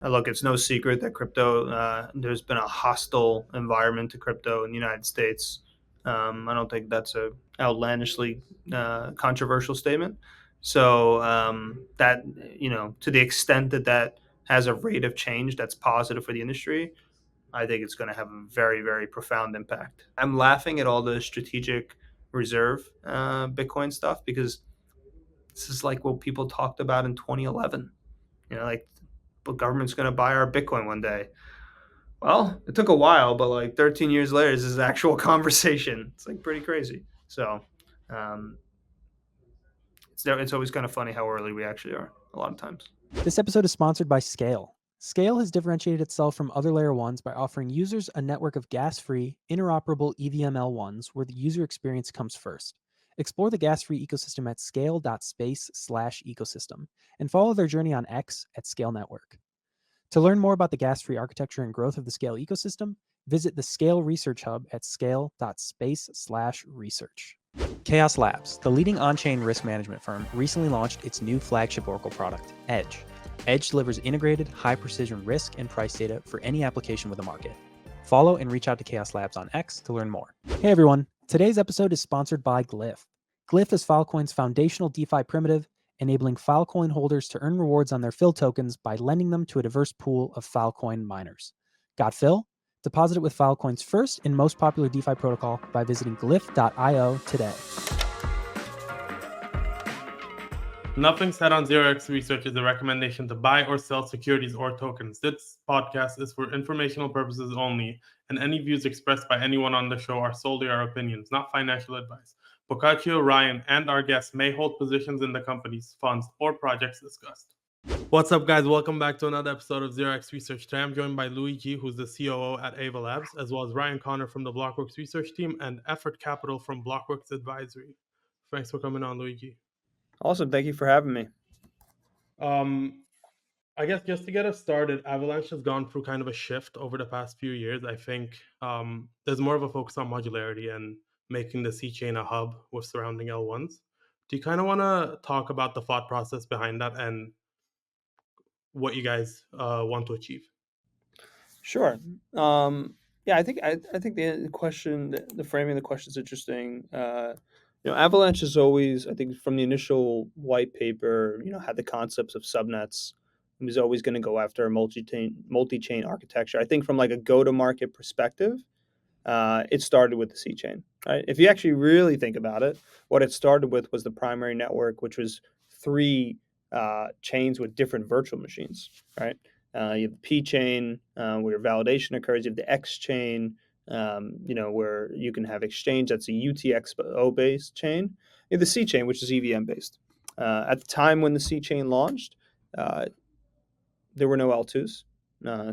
Look, it's no secret that crypto, there's been a hostile environment to crypto in the United States. I don't think that's a outlandishly controversial statement. So that, to the extent that that has a rate of change that's positive for the industry, I think it's going to have a very, very profound impact. I'm laughing at all the strategic reserve Bitcoin stuff because this is like what people talked about in 2011. Like the government's going to buy our Bitcoin one day. Well, it took a while, but like 13 years later, this is an actual conversation. It's like pretty crazy. So um, it's always kind of funny how early we actually are a lot of times. This episode is sponsored by Scale. Scale has differentiated itself from other layer 1s by offering users a network of gas-free, interoperable EVM L1s where the user experience comes first. Explore the gas-free ecosystem at scale.space/ecosystem and follow their journey on X at Scale Network. To learn more about the gas-free architecture and growth of the Scale ecosystem, visit the Scale Research Hub at scale.space/research. Chaos Labs, the leading on-chain risk management firm, recently launched its new flagship Oracle product, Edge. Edge delivers integrated, high-precision risk and price data for any application with a market. Follow and reach out to Chaos Labs on X to learn more. Hey everyone, today's episode is sponsored by Glyph. Glyph is Filecoin's foundational DeFi primitive, enabling Filecoin holders to earn rewards on their Phil tokens by lending them to a diverse pool of Filecoin miners. Got Phil? Deposit it with Filecoin's first and most popular DeFi protocol by visiting glyph.io today. Nothing said on 0x Research is a recommendation to buy or sell securities or tokens. This podcast is for informational purposes only, and any views expressed by anyone on the show are solely our opinions, not financial advice. Boccaccio, Ryan, and our guests may hold positions in the companies, funds, or projects discussed. What's up, guys? Welcome back to another episode of 0x Research. Today I'm joined by Luigi, who's the COO at Ava Labs, as well as Ryan Connor from the Blockworks research team and Effort Capital from Blockworks Advisory. Thanks for coming on, Luigi. Awesome. Thank you for having me. I guess just to get us started, Avalanche has gone through kind of a shift over the past few years. I think there's more of a focus on modularity and making the C chain a hub with surrounding L1s. Do you kind of want to talk about the thought process behind that and what you guys want to achieve? Sure. Yeah, I think the question, the framing of the question is interesting. Avalanche is always, I think, from the initial white paper, had the concepts of subnets. It was always going to go after a multi-chain architecture. I think from like a go-to-market perspective, it started with the C chain. Right? If you actually really think about it, what it started with was the primary network, which was three chains with different virtual machines. Right? You have the P chain, where validation occurs. You have the X chain, where you can have exchange. That's a UTXO based chain. You have the C chain, which is EVM based. At the time when the C chain launched, there were no L2s.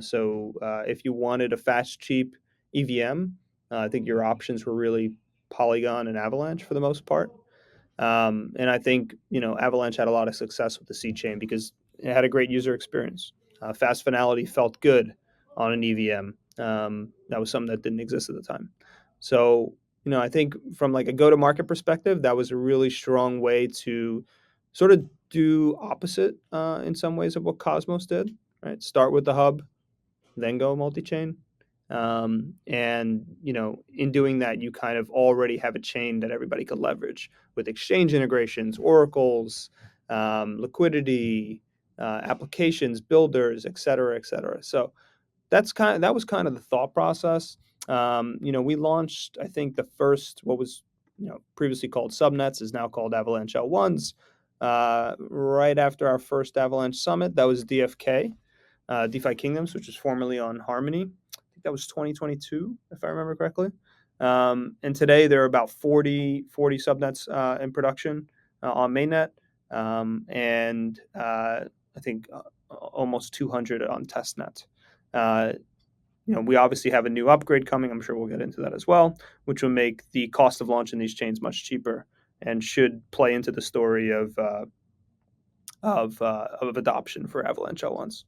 So if you wanted a fast, cheap EVM, I think your options were really Polygon and Avalanche for the most part. And I think Avalanche had a lot of success with the C chain because it had a great user experience. Fast finality felt good on an EVM. That was something that didn't exist at the time. So I think from like a go-to-market perspective, that was a really strong way to sort of do opposite in some ways of what Cosmos did. Right, start with the hub, then go multi-chain. And in doing that, you kind of already have a chain that everybody could leverage with exchange integrations, oracles, liquidity, applications, builders, et cetera, et cetera. So that was kind of the thought process. We launched, I think, the first what was previously called Subnets is now called Avalanche L1s. Right after our first Avalanche Summit, that was DFK, DeFi Kingdoms, which is formerly on Harmony. I think that was 2022, if I remember correctly. And today there are about 40 subnets in production on mainnet, and I think almost 200 on testnet. We obviously have a new upgrade coming. I'm sure we'll get into that as well, which will make the cost of launching these chains much cheaper and should play into the story of adoption for Avalanche L1s.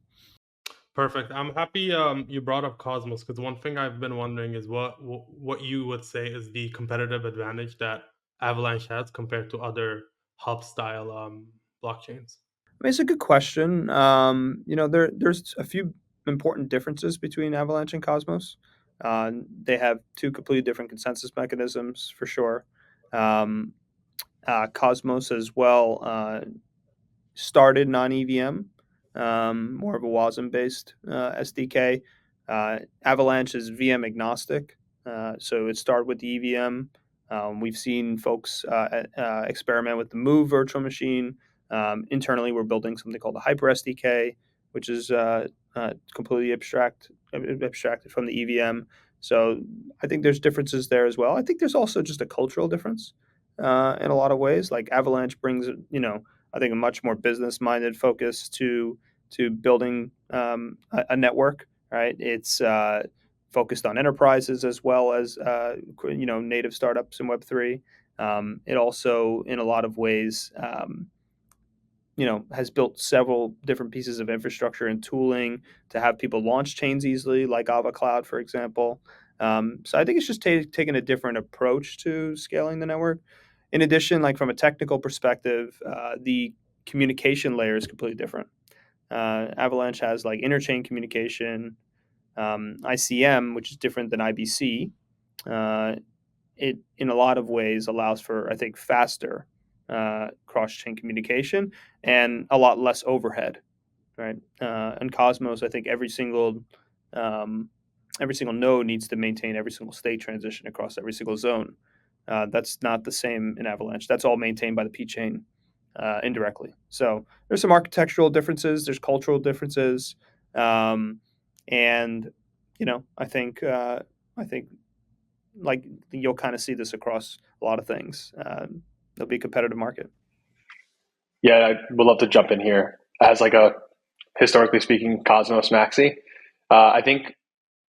Perfect. I'm happy you brought up Cosmos because one thing I've been wondering is what you would say is the competitive advantage that Avalanche has compared to other hub style blockchains. mean, it's a good question. There's a few important differences between Avalanche and Cosmos. They have two completely different consensus mechanisms for sure. Um, Cosmos as well started non-EVM, more of a WASM-based SDK. Avalanche is VM agnostic, so it started with the EVM. We've seen folks experiment with the Move virtual machine. Internally, we're building something called the Hyper SDK, which is completely abstracted from the EVM. So I think there's differences there as well. I think there's also just a cultural difference in a lot of ways. Like Avalanche brings, I think a much more business-minded focus to building a network. Right, it's focused on enterprises as well as native startups in Web3. It also, in a lot of ways, has built several different pieces of infrastructure and tooling to have people launch chains easily, like Ava Cloud, for example. So I think it's just taking a different approach to scaling the network. In addition, like from a technical perspective, the communication layer is completely different. Avalanche has like interchain communication, ICM, which is different than IBC. Uh, it, in a lot of ways, allows for, I think, faster cross-chain communication and a lot less overhead. Right, and Cosmos, I think um, every single node needs to maintain every single state transition across every single zone. That's not the same in Avalanche. That's all maintained by the P chain indirectly. So there's some architectural differences. There's cultural differences, um, and I think like you'll kind of see this across a lot of things. There'll be a competitive market. Yeah, I would love to jump in here as like a historically speaking Cosmos maxi. I think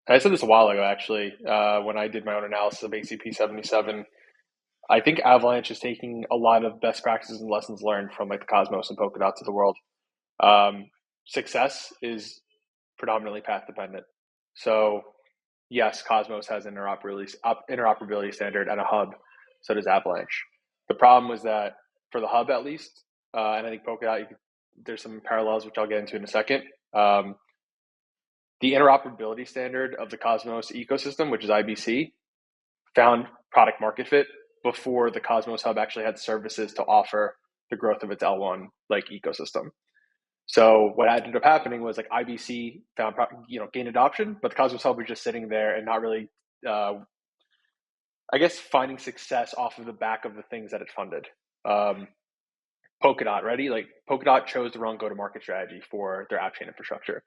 I said this a while ago actually when I did my own analysis of ACP-77. I think Avalanche is taking a lot of best practices and lessons learned from like the Cosmos and Polkadots of the world. Success is predominantly path dependent. So yes, Cosmos has an interoperability standard and a hub. So does Avalanche. The problem was that for the hub, at least, and I think Polkadot, there's some parallels which I'll get into in a second. The interoperability standard of the Cosmos ecosystem, which is IBC, found product market fit before the Cosmos hub actually had services to offer the growth of its L1 like ecosystem. So what ended up happening was like IBC found gained adoption, but the Cosmos hub was just sitting there and not really, I guess, finding success off of the back of the things that it funded. Polkadot, ready? Like Polkadot chose the wrong go-to-market strategy for their app chain infrastructure.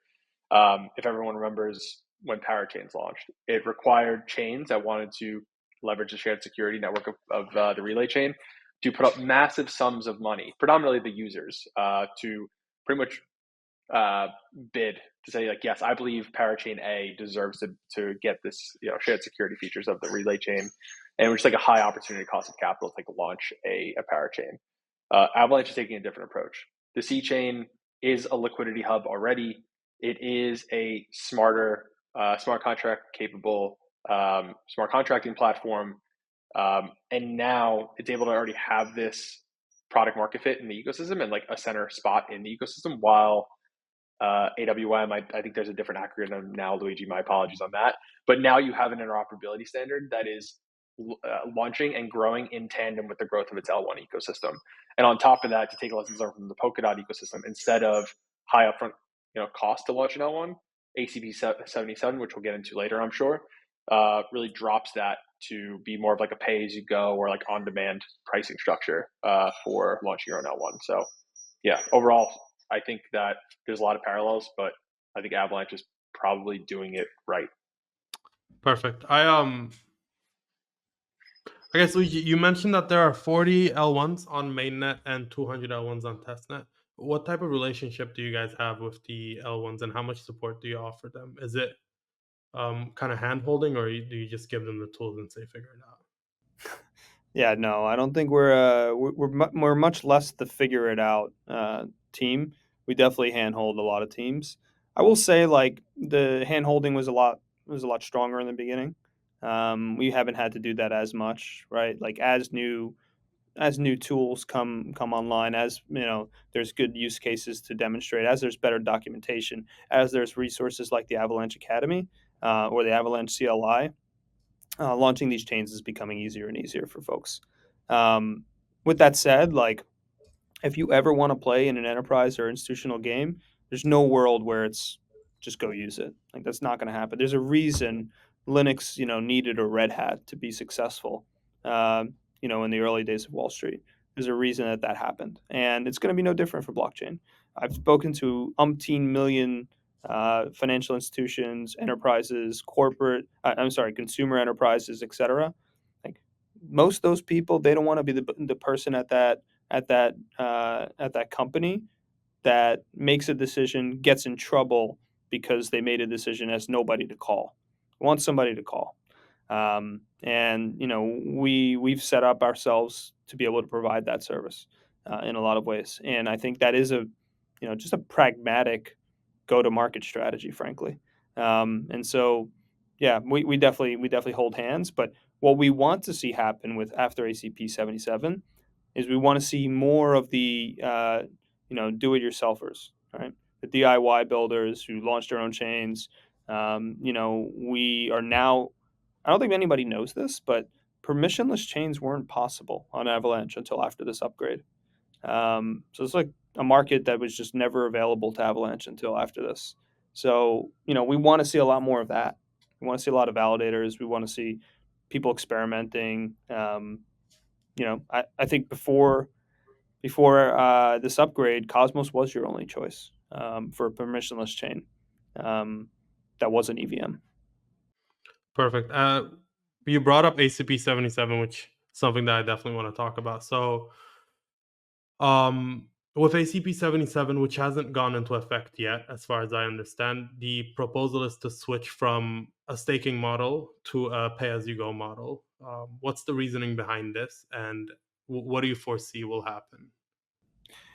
If everyone remembers when Parachains launched, it required chains that wanted to leverage the shared security network of the relay chain to put up massive sums of money, predominantly the users, to pretty much bid to say like, yes, I believe Parachain A deserves to get this shared security features of the relay chain, and it was like a high opportunity cost of capital to like launch a Parachain. Avalanche is taking a different approach. The C chain is a liquidity hub already. It is a smarter, smart contract capable, smart contracting platform. And now it's able to already have this product market fit in the ecosystem and like a center spot in the ecosystem while AWM, I think there's a different acronym now, Luigi, my apologies on that. But now you have an interoperability standard that is launching and growing in tandem with the growth of its L1 ecosystem. And on top of that, to take lessons learned from the Polkadot ecosystem, instead of high upfront cost to launch an L1, ACP-77, which we'll get into later, I'm sure, really drops that to be more of like a pay-as-you-go or like on-demand pricing structure for launching your own L1. So yeah, overall, I think that there's a lot of parallels, but I think Avalanche is probably doing it right. Perfect. I guess you mentioned that there are 40 L1s on mainnet and 200 L1s on testnet. What type of relationship do you guys have with the L1s, and how much support do you offer them? Is it kind of hand holding, or do you just give them the tools and say figure it out? Yeah, no, I don't think we're much less the figure it out team. We definitely handhold a lot of teams. I will say, like the handholding was a lot stronger in the beginning. We haven't had to do that as much, right? Like as new as new tools come online, as there's good use cases to demonstrate, as there's better documentation, as there's resources like the Avalanche Academy or the Avalanche CLI, launching these chains is becoming easier and easier for folks. Um, with that said, like if you ever want to play in an enterprise or institutional game, there's no world where it's just go use it. Like that's not going to happen. There's a reason Linux, needed a Red Hat to be successful. In the early days of Wall Street, there's a reason that happened, and it's going to be no different for blockchain. I've spoken to umpteen million financial institutions, enterprises, consumer enterprises, etc. Like most of those people, they don't want to be the person at that company that makes a decision, gets in trouble because they made a decision, has nobody to call. Want somebody to call. And we've set up ourselves to be able to provide that service in a lot of ways. And I think that is just a pragmatic go-to-market strategy, frankly. And so, yeah, we definitely hold hands. But what we want to see happen with after ACP-77 is we want to see more of the do-it-yourselfers, right? The DIY builders who launched their own chains. We are now. I don't think anybody knows this, but permissionless chains weren't possible on Avalanche until after this upgrade. So it's like a market that was just never available to Avalanche until after this. So we want to see a lot more of that. We want to see a lot of validators. We want to see people experimenting. I think before this upgrade, Cosmos was your only choice for a permissionless chain that wasn't EVM. Perfect. You brought up ACP-77, which is something that I definitely want to talk about. So, with ACP-77, which hasn't gone into effect yet, as far as I understand, the proposal is to switch from a staking model to a pay-as-you-go model. What's the reasoning behind this, and what do you foresee will happen?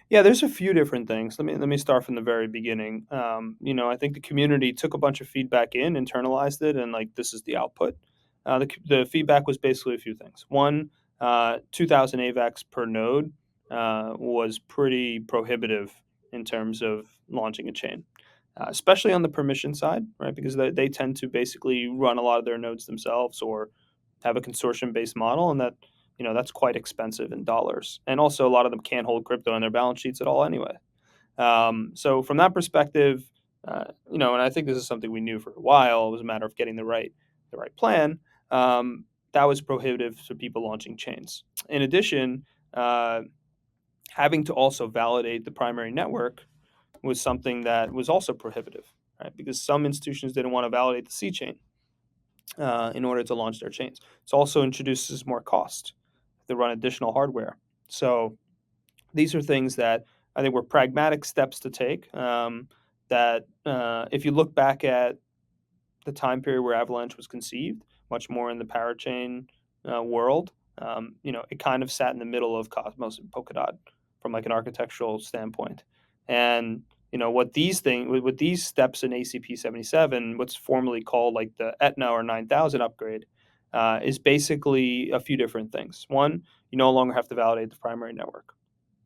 Yeah, there's a few different things. Let me start from the very beginning. I think the community took a bunch of feedback in, internalized it, and like this is the output. The feedback was basically a few things. One, 2,000 AVAX per node was pretty prohibitive in terms of launching a chain, especially on the permission side, right? Because they tend to basically run a lot of their nodes themselves or have a consortium-based model, and that's quite expensive in dollars. And also, a lot of them can't hold crypto on their balance sheets at all anyway. So from that perspective, and I think this is something we knew for a while. It was a matter of getting the right plan. That was prohibitive for people launching chains. In addition, having to also validate the primary network was something that was also prohibitive, right? Because some institutions didn't want to validate the C chain in order to launch their chains. It also introduces more cost to run additional hardware. So these are things that I think were pragmatic steps to take. That if you look back at the time period where Avalanche was conceived, much more in the parachain world, it kind of sat in the middle of Cosmos and Polkadot from like an architectural standpoint. And what these steps in ACP-77, what's formerly called like the Etna or 9000 upgrade, is basically a few different things. One, you no longer have to validate the primary network.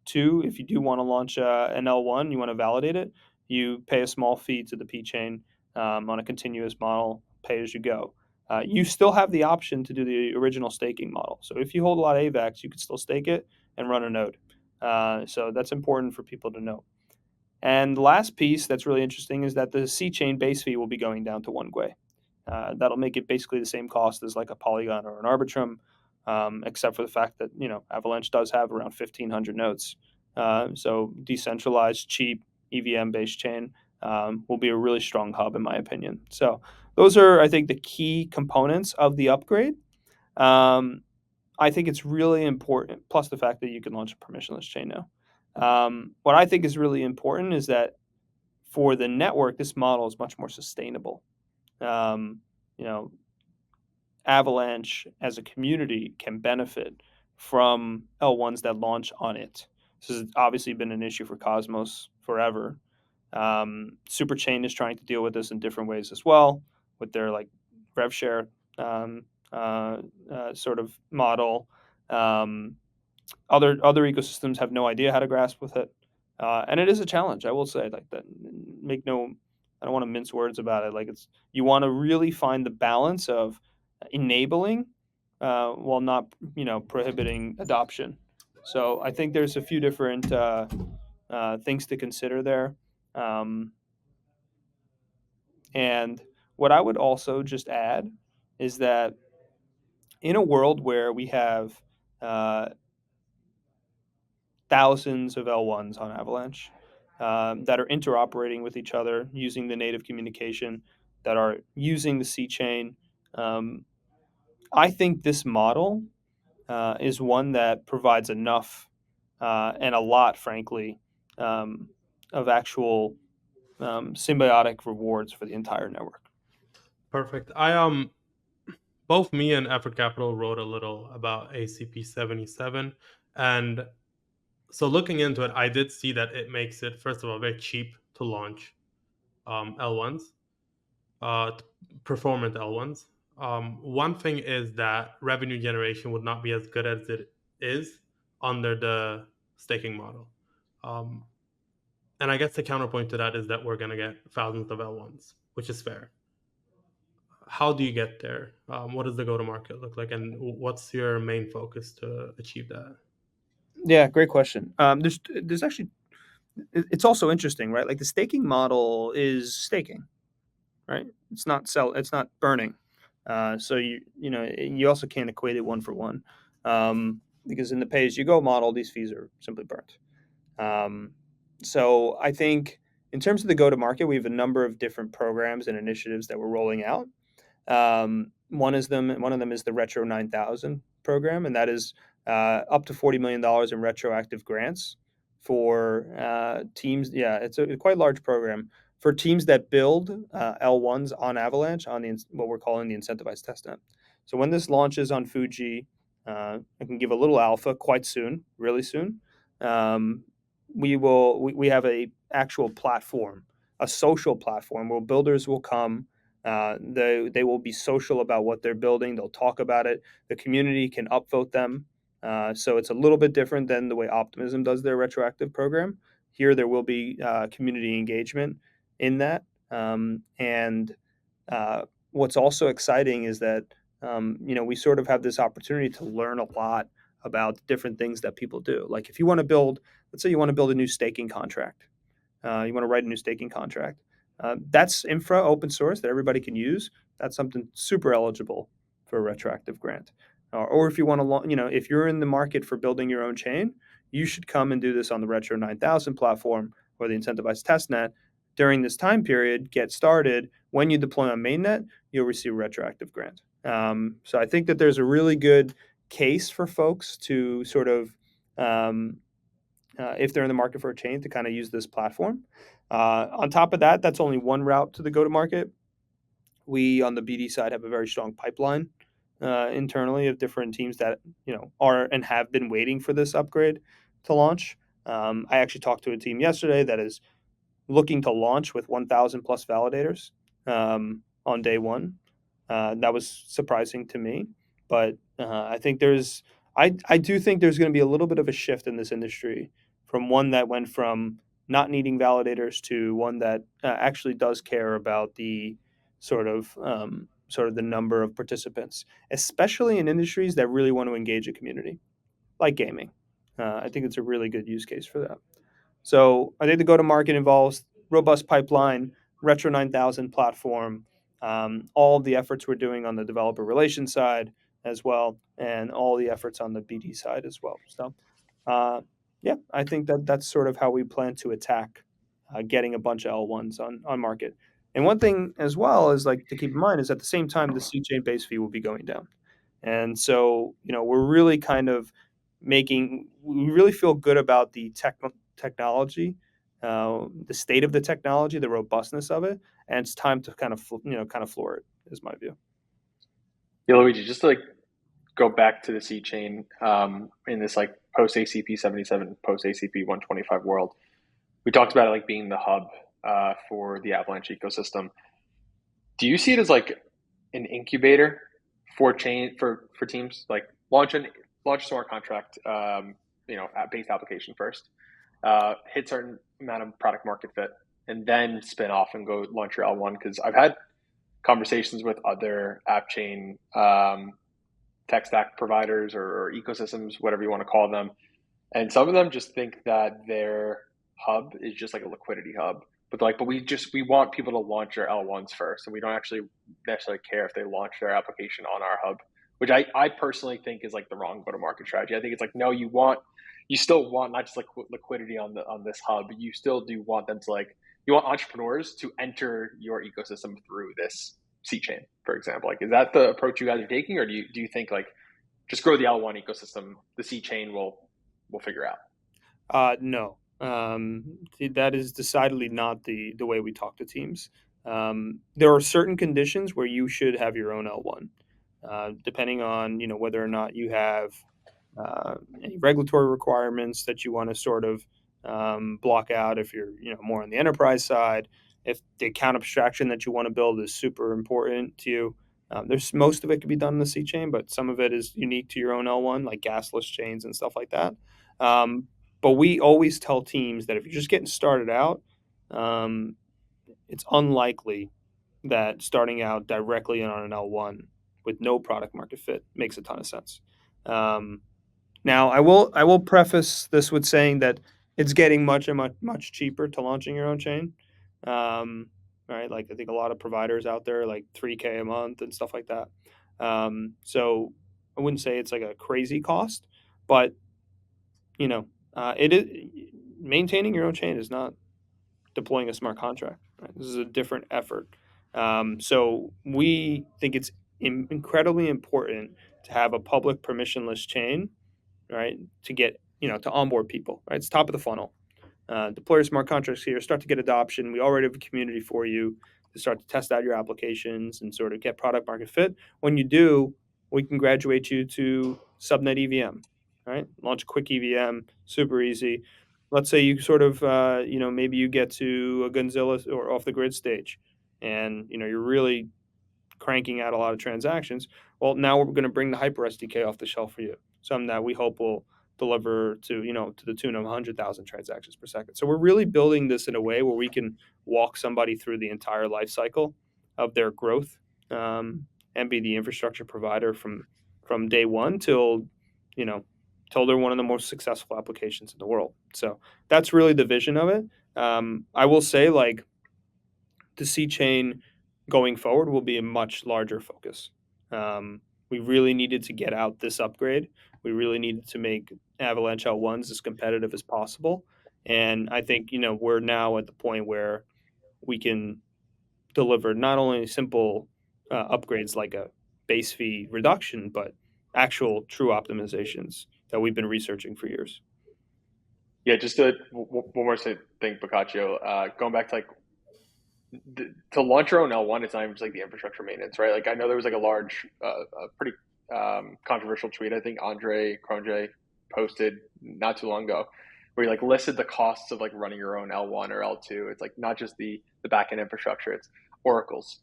Two, if you do want to launch an L1, you want to validate it, you pay a small fee to the P chain on a continuous model, pay as you go. You still have the option to do the original staking model. So if you hold a lot of AVAX, you could still stake it and run a node. So that's important for people to know. And the last piece that's really interesting is that the C chain base fee will be going down to 1 Gwei. That'll make it basically the same cost as like a Polygon or an Arbitrum, except for the fact that Avalanche does have around 1,500 nodes. So decentralized, cheap EVM-based chain will be a really strong hub, in my opinion. So those are, I think, the key components of the upgrade. I think it's really important, plus the fact that you can launch a permissionless chain now. What I think is really important is that for the network, this model is much more sustainable. Um, you know, Avalanche as a community can benefit from L1s that launch on it. This has obviously been an issue for Cosmos forever. Superchain is trying to deal with this in different ways as well, with their like rev share sort of model. Other ecosystems have no idea how to grasp with it, and it is a challenge. I will say, like that. I don't want to mince words about it. Like you want to really find the balance of enabling while not prohibiting adoption. So I think there's a few different things to consider there. Um, and what I would also just add is that in a world where we have uh, thousands of L1s on Avalanche that are interoperating with each other using the native communication, that are using the C chain, um, I think this model is one that provides enough and a lot, frankly, um, of actual symbiotic rewards for the entire network. Perfect. Both me and Effort Capital wrote a little about ACP-77, and so looking into it, I did see that it makes it, first of all, very cheap to launch L1s, uh, performant L1s. One thing is that revenue generation would not be as good as it is under the staking model. Um, and I guess the counterpoint to that is that we're going to get thousands of L1s, which is fair. How do you get there? What does the go-to-market look like, and what's your main focus to achieve that? Yeah, great question. There's actually it's also interesting, right? Like the staking model is staking, right? It's not burning. So you also can't equate it one for one, because in the pay as you go model, these fees are simply burnt. Um, so I think in terms of the go to market, we have a number of different programs and initiatives that we're rolling out. One of them is the Retro 9000 program, and that is up to $40 million in retroactive grants for teams. Yeah, it's a quite large program for teams that build L1s on Avalanche on what we're calling the incentivized testnet. So when this launches on Fuji, I can give a little alpha quite soon, really soon. Um, we have a actual platform, a social platform where builders will come. They will be social about what they're building. They'll talk about it. The community can upvote them. So it's a little bit different than the way Optimism does their retroactive program. Here, there will be community engagement in that. And what's also exciting is that we sort of have this opportunity to learn a lot about different things that people do. Like if you want to build, let's say you want to build a new staking contract. You want to write a new staking contract. That's infra open source that everybody can use. That's something super eligible for a retroactive grant. Or if you want to, if you're in the market for building your own chain, you should come and do this on the Retro 9000 platform or the incentivized testnet during this time period. Get started. When you deploy on mainnet, you'll receive a retroactive grant. So I think that there's a really good case for folks to sort of if they're in the market for a chain to kind of use this platform. On top of that, that's only one route to the go-to-market. We on the BD side have a very strong pipeline internally of different teams that are and have been waiting for this upgrade to launch. I actually talked to a team yesterday that is looking to launch with 1,000 plus validators on day one. That was surprising to me, but I think I do think there's going to be a little bit of a shift in this industry from one that went from not needing validators to one that actually does care about the sort of the number of participants, especially in industries that really want to engage a community, like gaming. I think it's a really good use case for that. So I think the go-to-market involves robust pipeline, Retro 9000 platform, all of the efforts we're doing on the developer relations side as well, and all the efforts on the BD side as well. So, yeah, I think that's sort of how we plan to attack getting a bunch of L1s on market. And one thing as well is like to keep in mind is at the same time the C chain base fee will be going down. And so, we're really kind of we really feel good about the technology, the state of the technology, the robustness of it, and it's time to kind of floor it. Is my view. Yeah, Luigi, just to go back to the C chain in this post ACP-77, post ACP-125 world, we talked about it being the hub for the Avalanche ecosystem. Do you see it as an incubator for teams? Launch launch a smart contract, based application first, hit certain amount of product market fit, and then spin off and go launch your L1. Because I've had conversations with other app chain tech stack providers or ecosystems, whatever you want to call them, and some of them just think that their hub is just like a liquidity hub. But we want people to launch their L1s first, and we don't actually necessarily care if they launch their application on our hub, which I personally think is like the wrong go-to-market strategy. I think it's like, no, you still want not just like liquidity on this hub, but you still do want them to you want entrepreneurs to enter your ecosystem through this C chain, for example. Like, is that the approach you guys are taking, or do you think like just grow the L1 ecosystem, the C chain will figure out? No, that is decidedly not the way we talk to teams. There are certain conditions where you should have your own L1, depending on whether or not you have any regulatory requirements that you want to sort of block out if you're more on the enterprise side. If the account abstraction that you want to build is super important to you, there's most of it can be done in the C chain, but some of it is unique to your own L1, like gasless chains and stuff like that. But we always tell teams that if you're just getting started out, it's unlikely that starting out directly on an L1 with no product market fit makes a ton of sense. Now, I will preface this with saying that it's getting much cheaper to launching your own chain. Right, like I think a lot of providers out there like $3K a month and stuff like that. So I wouldn't say it's like a crazy cost, but it is maintaining your own chain is not deploying a smart contract. Right? This is a different effort. So we think it's incredibly important to have a public permissionless chain, right? To get to onboard people. Right, it's top of the funnel. Deploy your smart contracts here. Start to get adoption. We already have a community for you to start to test out your applications and sort of get product market fit. When you do, we can graduate you to Subnet EVM. Right, launch a quick EVM, super easy. Let's say you sort of maybe you get to a Gonzilla or off the grid stage, and you're really cranking out a lot of transactions. Well, now we're going to bring the Hyper SDK off the shelf for you, something that we hope will deliver to the tune of 100,000 transactions per second. So we're really building this in a way where we can walk somebody through the entire life cycle of their growth, and be the infrastructure provider from day one till they're one of the most successful applications in the world. So that's really the vision of it. I will say, like, the C chain going forward will be a much larger focus. We really needed to get out this upgrade. We really needed to make Avalanche L1s as competitive as possible. And I think, we're now at the point where we can deliver not only simple upgrades like a base fee reduction, but actual true optimizations that we've been researching for years. Yeah, just one more thing, Boccaccio. Going back to to launch your own L1, it's not even just like the infrastructure maintenance, right? Like I know there was like a large, pretty controversial tweet. I think Andre Cronje posted not too long ago, where he like listed the costs of like running your own L1 or L2. It's like not just the backend infrastructure; it's oracles,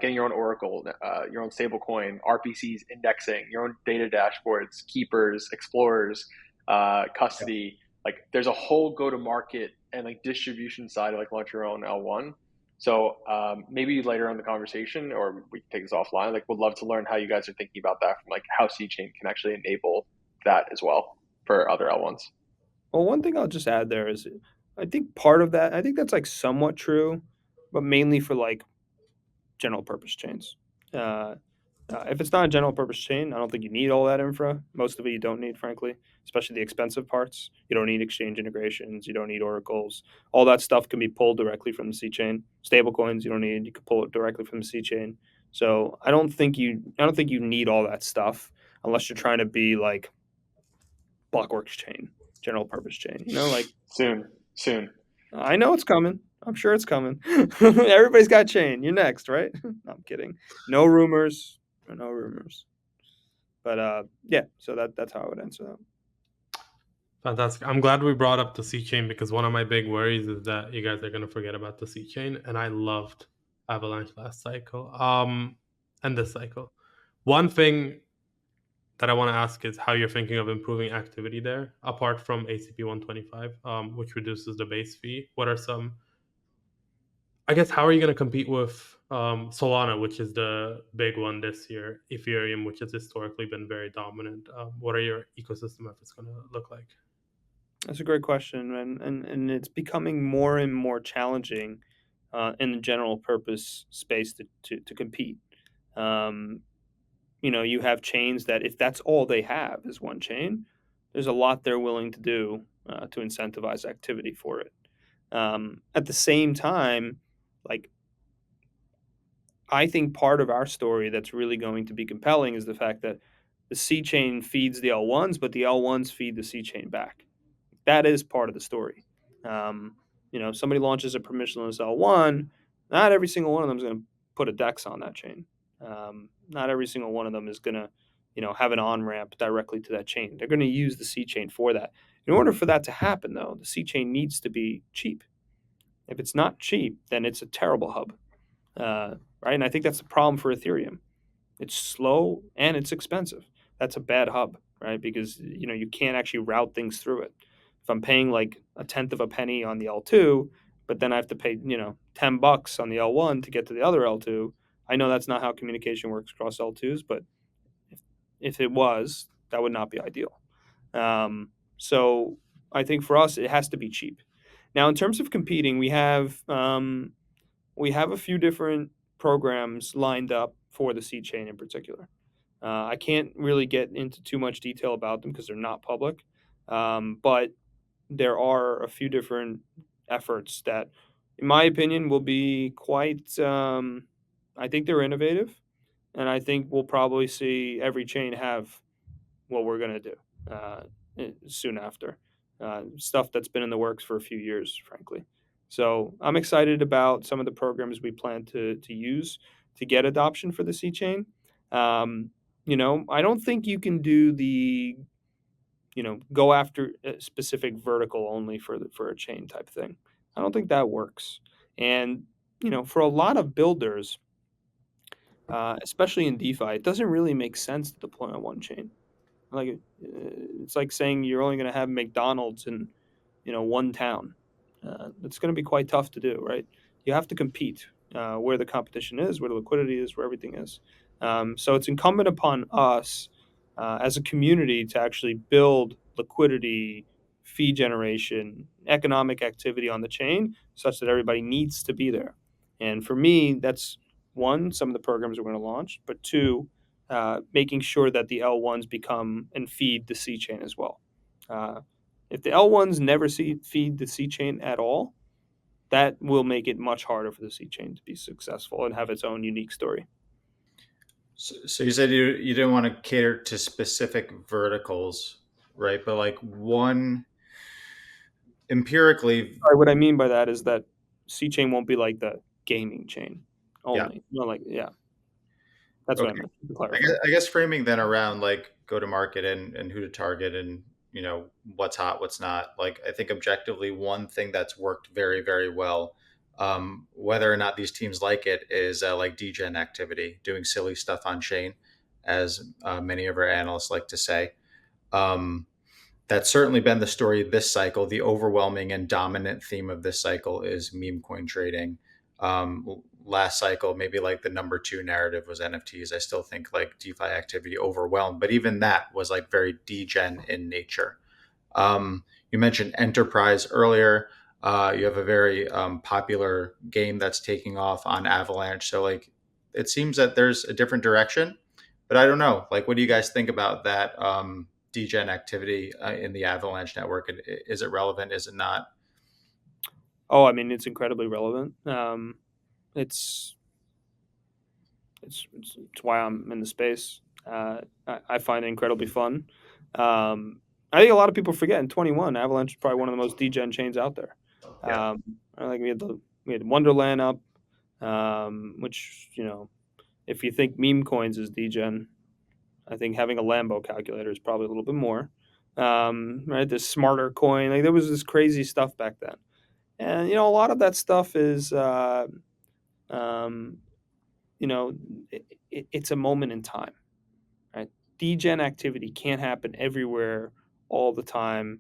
getting your own oracle, your own stablecoin, RPCs, indexing, your own data dashboards, keepers, explorers, custody. Like there's a whole go-to-market and like distribution side of like launch your own L1. So maybe later in the conversation, or we can take this offline, like would love to learn how you guys are thinking about that from like how C chain can actually enable that as well for other L1s. Well, one thing I'll just add there is I think part of that, I think that's like somewhat true, but mainly for like general purpose chains. Uh, if it's not a general purpose chain, I don't think you need all that infra. Most of it you don't need, frankly, especially the expensive parts. You don't need exchange integrations. You don't need oracles. All that stuff can be pulled directly from the C chain. Stablecoins you don't need. You can pull it directly from the C chain. So I don't think you need all that stuff unless you're trying to be like Blockworks chain, general purpose chain. Like Soon. I know it's coming. I'm sure it's coming. Everybody's got chain. You're next, right? No, I'm kidding. No rumors. No rumors. But yeah, so that's how I would answer that. Fantastic. I'm glad we brought up the C chain because one of my big worries is that you guys are going to forget about the C chain. And I loved Avalanche last cycle, and this cycle. One thing that I want to ask is how you're thinking of improving activity there, apart from ACP-125, which reduces the base fee. What are some, I guess, how are you going to compete with Solana, which is the big one this year, Ethereum, which has historically been very dominant? What are your ecosystem efforts going to look like? That's a great question, and it's becoming more and more challenging in the general purpose space to compete. Um, you have chains that if that's all they have is one chain, there's a lot they're willing to do to incentivize activity for it. At the same time, like I think part of our story that's really going to be compelling is the fact that the C chain feeds the L1s, but the L1s feed the C chain back. That is part of the story. Somebody launches a permissionless L1, not every single one of them is going to put a DEX on that chain. Not every single one of them is going to, have an on ramp directly to that chain. They're going to use the C chain for that. In order for that to happen, though, the C chain needs to be cheap. If it's not cheap, then it's a terrible hub, right? And I think that's the problem for Ethereum. It's slow and it's expensive. That's a bad hub, right? Because you can't actually route things through it. If I'm paying like a tenth of a penny on the L2, but then I have to pay $10 on the L1 to get to the other L2, I know that's not how communication works across L2s, but if it was, that would not be ideal. So I think for us, it has to be cheap. Now, in terms of competing, we have a few different programs lined up for the C chain in particular. I can't really get into too much detail about them because they're not public, but there are a few different efforts that, in my opinion, will be quite. I think they're innovative, and I think we'll probably see every chain have what we're going to do soon after. Stuff that's been in the works for a few years, frankly. So I'm excited about some of the programs we plan to use to get adoption for the C chain. I don't think you can do the go after a specific vertical only for a chain type thing. I don't think that works. And for a lot of builders, especially in DeFi, it doesn't really make sense to deploy on one chain. Like it's like saying you're only going to have McDonald's in one town. It's going to be quite tough to do, right? You have to compete where the competition is, where the liquidity is, where everything is. So it's incumbent upon us as a community to actually build liquidity, fee generation, economic activity on the chain, such that everybody needs to be there. And for me, that's one, some of the programs we're going to launch, but two, making sure that the L1s become and feed the C chain as well. If the L1s never feed the C chain at all, that will make it much harder for the C chain to be successful and have its own unique story. So you said you didn't want to cater to specific verticals, right? But like one empirically, Sorry, what I mean by that is that C chain won't be like the gaming chain only. yeah. That's what I Okay. meant to clarify. I guess framing then around like go to market and who to target and what's hot, what's not. Like I think objectively, one thing that's worked very, very well, whether or not these teams like it, is like degen activity, doing silly stuff on chain, as many of our analysts like to say. Um, that's certainly been the story this cycle. The overwhelming and dominant theme of this cycle is meme coin trading. Last cycle, maybe like the number two narrative was NFTs. I still think like DeFi activity overwhelmed, but even that was like very degen in nature. You mentioned enterprise earlier. You have a very popular game that's taking off on Avalanche. So like, it seems that there's a different direction, but I don't know. Like, what do you guys think about that degen activity in the Avalanche network? And is it relevant? Is it not? Oh, I mean, it's incredibly relevant. It's it's why I'm in the space. I find it incredibly fun. I think a lot of people forget in 21, Avalanche is probably one of the most degen chains out there. Yeah. Like we had Wonderland up, which if you think meme coins is degen, I think having a Lambo calculator is probably a little bit more. Right, this smarter coin, like there was this crazy stuff back then, and a lot of that stuff is, um, it's a moment in time, right? degen activity can't happen everywhere all the time.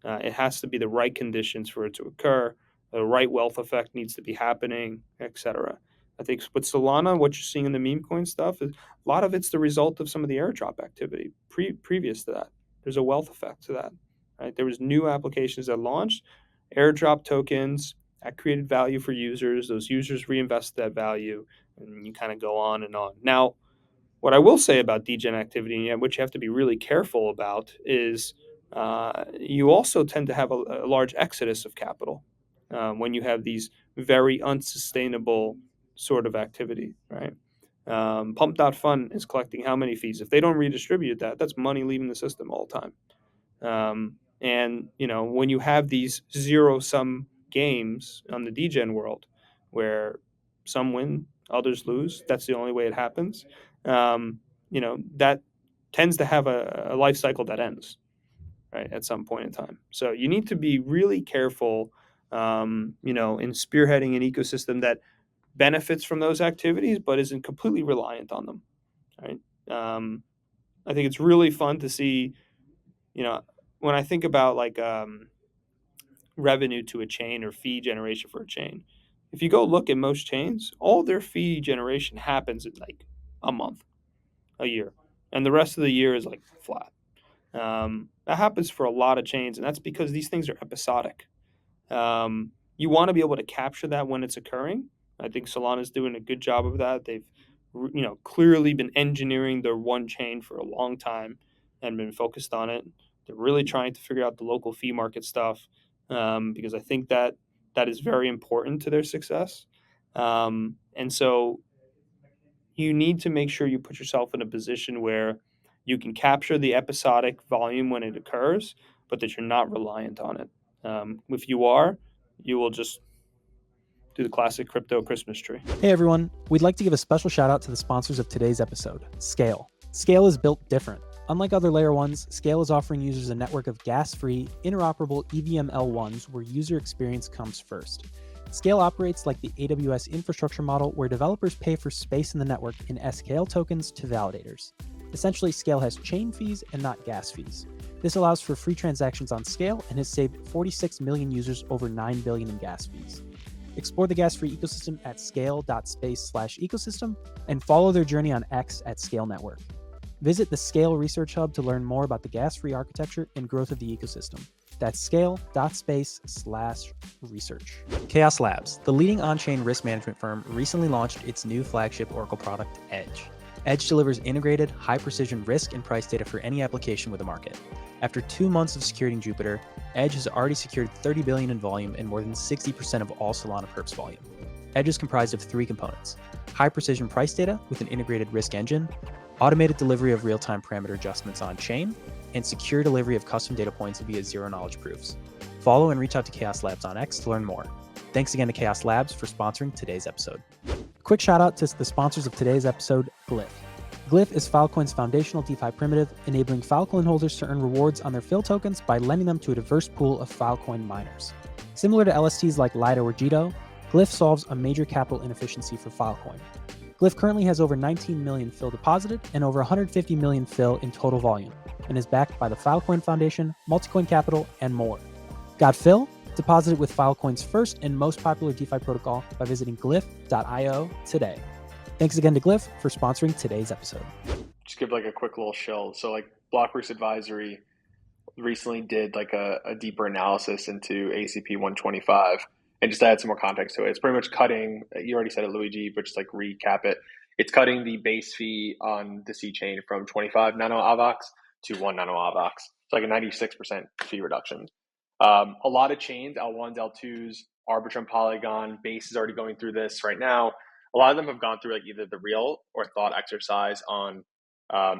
It has to be the right conditions for it to occur. The right wealth effect needs to be happening, etc. I think with Solana, what you're seeing in the meme coin stuff is a lot of it's the result of some of the airdrop activity previous to that. There's a wealth effect to that. Right? There was new applications that launched, airdrop tokens that created value for users. Those users reinvest that value, and you kind of go on and on. Now, what I will say about degen activity, and which you have to be really careful about, is you also tend to have a large exodus of capital when you have these very unsustainable sort of activity, right? Pump.fun is collecting how many fees? If they don't redistribute that, that's money leaving the system all the time. And when you have these zero-sum games on the degen world, where some win, others lose, that's the only way it happens. That tends to have a life cycle that ends, right, at some point in time. So you need to be really careful, in spearheading an ecosystem that benefits from those activities, but isn't completely reliant on them, right? I think it's really fun to see, when I think about like revenue to a chain or fee generation for a chain, if you go look at most chains, all their fee generation happens in like a month, a year, and the rest of the year is like flat. That happens for a lot of chains, and that's because these things are episodic. You want to be able to capture that when it's occurring. I think Solana is doing a good job of that. They've, clearly been engineering their one chain for a long time and been focused on it. They're really trying to figure out the local fee market stuff, because I think that is very important to their success. And so you need to make sure you put yourself in a position where you can capture the episodic volume when it occurs, but that you're not reliant on it. If you are, you will just do the classic crypto Christmas tree. Hey everyone, we'd like to give a special shout out to the sponsors of today's episode, Scale. Scale is built different. Unlike other layer ones, Scale is offering users a network of gas-free, interoperable EVM L1s where user experience comes first. Scale operates like the AWS infrastructure model where developers pay for space in the network in SKL tokens to validators. Essentially, Scale has chain fees and not gas fees. This allows for free transactions on Scale and has saved 46 million users over $9 billion in gas fees. Explore the gas-free ecosystem at scale.space/ecosystem and follow their journey on X at Scale Network. Visit the Scale Research Hub to learn more about the gas-free architecture and growth of the ecosystem. That's scale.space/research. Chaos Labs, the leading on-chain risk management firm, recently launched its new flagship Oracle product, Edge. Edge delivers integrated, high-precision risk and price data for any application with a market. After 2 months of securing Jupiter, Edge has already secured $30 billion in volume and more than 60% of all Solana perps volume. Edge is comprised of 3 components: high-precision price data with an integrated risk engine, automated delivery of real-time parameter adjustments on-chain, and secure delivery of custom data points via zero-knowledge proofs. Follow and reach out to Chaos Labs on X to learn more. Thanks again to Chaos Labs for sponsoring today's episode. Quick shout out to the sponsors of today's episode, Glyph. Glyph is Filecoin's foundational DeFi primitive, enabling Filecoin holders to earn rewards on their Phil tokens by lending them to a diverse pool of Filecoin miners. Similar to LSTs like Lido or Jito, Glyph solves a major capital inefficiency for Filecoin. Glyph currently has over 19 million Phil deposited and over 150 million Phil in total volume, and is backed by the Filecoin Foundation, Multicoin Capital, and more. Got Phil? Deposit it with Filecoin's first and most popular DeFi protocol by visiting glyph.io today. Thanks again to Glyph for sponsoring today's episode. Just give like a quick little shill. So like Blockworks Advisory recently did like a deeper analysis into ACP-125 and just to add some more context to it. It's pretty much cutting, you already said it, Luigi, but just like recap it. It's cutting the base fee on the C chain from 25 nano AVAX to 1 nano AVAX. It's like a 96% fee reduction. A lot of chains, L1s, L2s, Arbitrum, Polygon, Base is already going through this right now. A lot of them have gone through like either the real or thought exercise on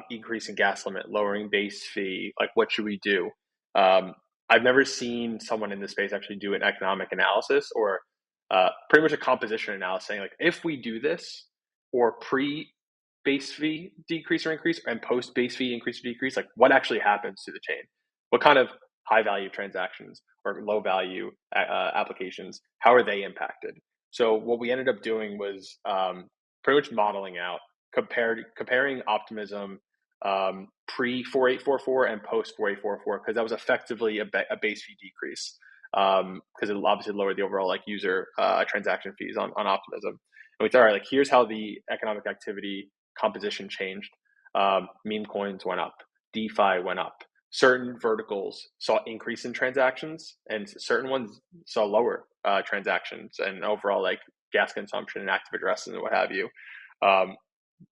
increasing gas limit, lowering base fee, like what should we do? I've never seen someone in this space actually do an economic analysis or pretty much a composition analysis saying like, if we do this or pre-base fee decrease or increase and post-base fee increase or decrease, like what actually happens to the chain? What kind of high-value transactions or low-value applications, how are they impacted? So what we ended up doing was pretty much modeling out, comparing optimism pre 4844 and post 4844, because that was effectively a base fee decrease, because it obviously lowered the overall like user transaction fees on Optimism. And we thought, all right, like here's how the economic activity composition changed. Meme coins went up, DeFi went up. Certain verticals saw increase in transactions, and certain ones saw lower transactions and overall like gas consumption and active addresses and what have you.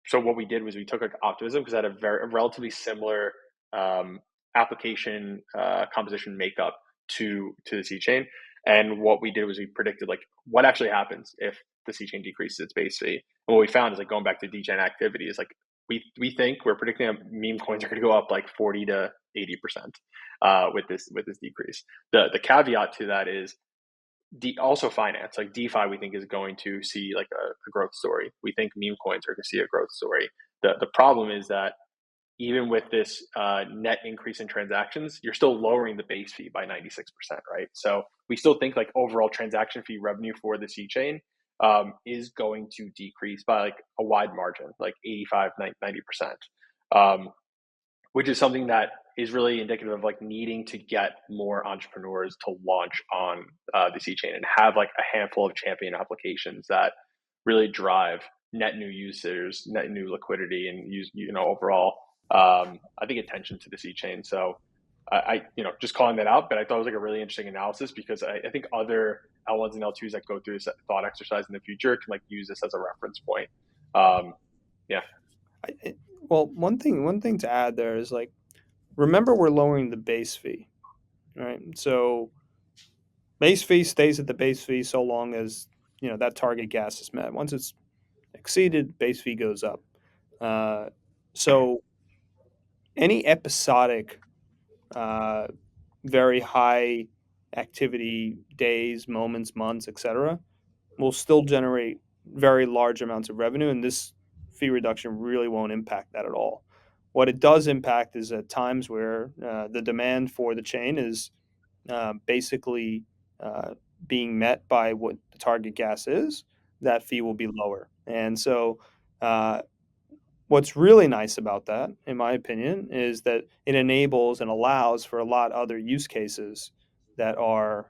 So what we did was we took like Optimism, because it had a relatively similar application composition makeup to the C chain. And what we did was we predicted like what actually happens if the C chain decreases its base fee. And what we found is like going back to degen activity is like we think we're predicting that meme coins are going to go up like 40 to 80% with this decrease. The caveat to that is also finance, like DeFi, we think is going to see like a growth story. We think meme coins are going to see a growth story. The problem is that even with this net increase in transactions, you're still lowering the base fee by 96%, right? So we still think like overall transaction fee revenue for the C chain is going to decrease by like a wide margin, like 85, 90%, which is something that is really indicative of like needing to get more entrepreneurs to launch on the C chain and have like a handful of champion applications that really drive net new users, net new liquidity, and overall, I think attention to the C chain. So I just calling that out, but I thought it was like a really interesting analysis, because I think other L1s and L2s that go through this thought exercise in the future can like use this as a reference point. Well, one thing to add there is like, remember we're lowering the base fee, right? So base fee stays at the base fee so long as that target gas is met. Once it's exceeded, base fee goes up. So any episodic, very high activity days, moments, months, etc., will still generate very large amounts of revenue, and this fee reduction really won't impact that at all. What it does impact is at times where the demand for the chain is basically being met by what the target gas is, that fee will be lower. And so what's really nice about that, in my opinion, is that it enables and allows for a lot of other use cases that are